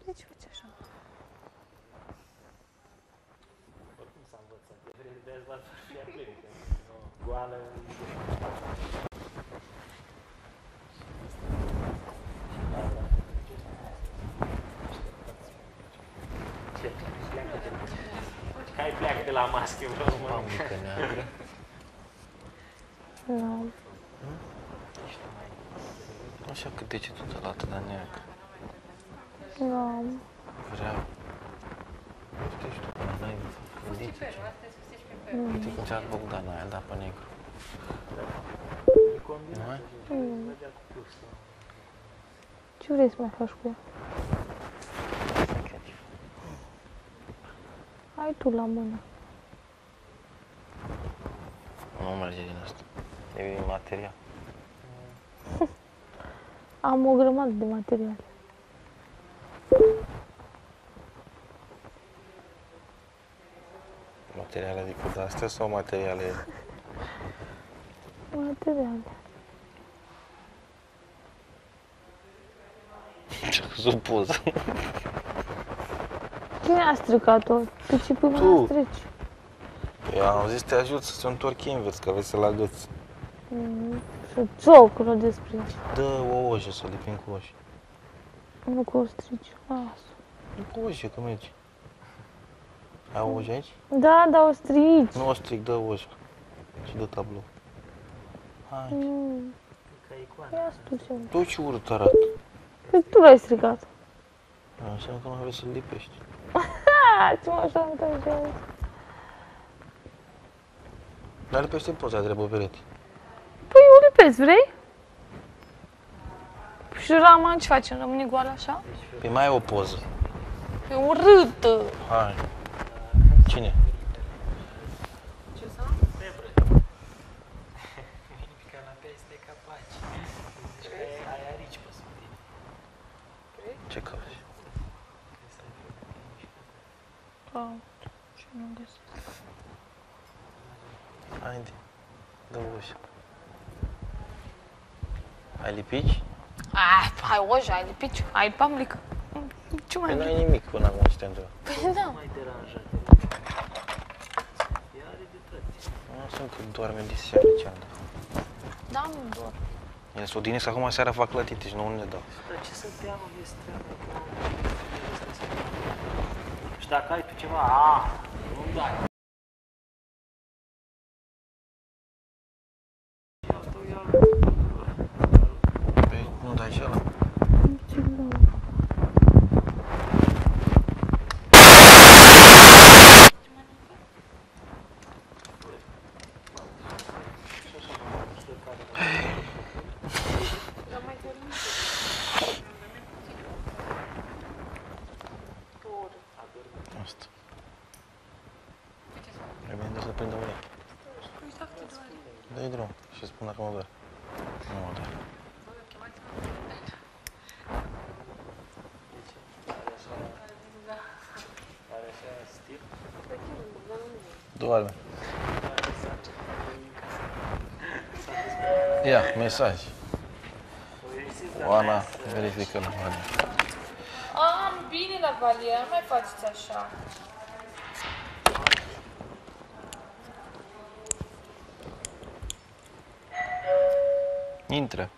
De ce faci așa? Oricum s-a învățat. De-aia v-ați fi atletică. Goală. Hai pleacă de la mască, vreau mă. Pamucă neagră. Nu. Așa cât degetul de la atât de neagră. Nu. Vreau. Știi și tu, până n-ai gândit. Uite cum ți-a Bogdan aia, da, pe negru. Nu ai? Ce vrei să mai faci cu ea? Hai tu la mână. Nu merge din asta. E din material. Am o grămadă de materiale. Materiale adică de astea sau materiale? Materiale. Ce-a căzut poză. Cine a stricat-o? Pe ce pui mă strici? Eu am zis te ajut să se întorc invers, că aveți să-l agăți. Și ciocură despre asta. Dă o ojă să lipim cu oși. Nu că o strici. Lasă. Nu cu ojă, că merge. Ai o ojă aici? Da, da, o strici. Nu o stric, dă ojă. Și dă tablou. Hai. Ia tu ce. Tu ce urât arată. Păi tu l-ai stricat. Înseamnă că nu vrei să-l lipești. Ce mă așa așa. Dar lipește poza de pe perete. Păi eu lipesc, vrei? Și rama ce facem? Rămâne goală așa? Păi mai ai o poză. E urâtă. Hai. Cine? Ce să? Febră. Canapea este capaci. Deci că ai arici pe sub tine. Ce cauți? Ce nu găsesc. Haide. Dă ușa. Ai lipici? Hai oja, ai lipici? Ai pamlică? Ce mai Păi vrei? n-ai nimic până acum să te întreb. Păi da. Mai deranjat. Ea are dreptate. Nu sunt că doarme de seară ceandă. Da, nu dor. Ele s-o odinesc acum seara fac clătite și nouă nu ne dau. Dar ce să teamă este treaba cu... Și dacă ai tu ceva, nu-mi dai. Păi nu dai și ăla. Ce dau? Asta. Trebuie să prindă urechi. Dă-i drum și spun dacă mă doare. Nu mă doare. Are așa stil? Doarme. Ia, mesaj. Oana, verifică la Valier. Am bine la Valier, nu mai faceți așa. Intră.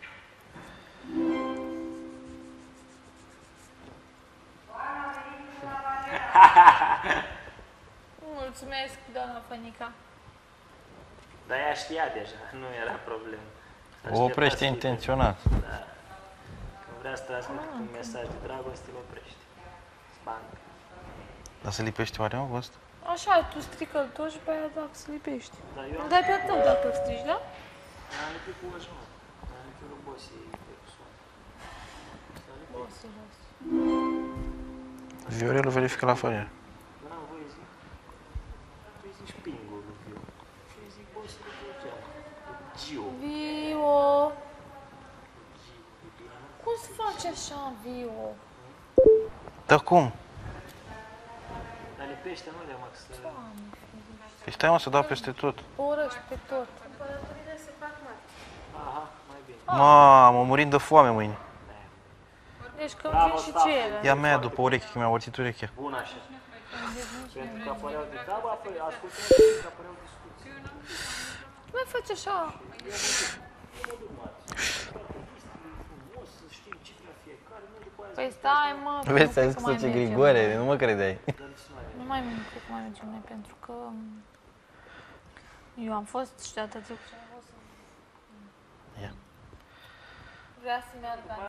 Mulțumesc, doamna Fănica. Dar ea știa deja, nu era problemă. O oprește intenționat. Da. Când vrea să transmită un mesaj de dragoste, îl oprește. Spanc. Dar se lipește oare, mă, ăsta? Așa, tu strică-l tot și pe aia dacă se lipești. Dar eu Îl dai pe tău dacă îl strici, da? am lipit cu oși, mă. Am lipit cu bosii pe persoană. Viorelul verifică la Valier. Nu am voie zic. Tu îi zici pingul lui Viu. Și îi zic bosul lui Viu. Giu. Vio! Cum se face așa, Vio? Dar cum? Dar lipește, nu le max. Păi stai, mă, să dau peste tot. Orăși pe tot. Aha, mai bine. Mamă, murim de foame mâine. Deci că Bravo, vin și Stafu. cele. Ia mea după ureche, că mi-a urțit urechea. Bun așa. Pentru că apăreau de... Da, bă, ascultăm că apăreau discuții. Nu mai faci așa. Păi stai, mă. că Vezi, nu ți-a cred zis că că mai ce mergem. Grigore, nu mă credeai. Nu mai cred că mai mergem noi, pentru că eu am fost și data trecută am fost. Ia. Vrea să meargă.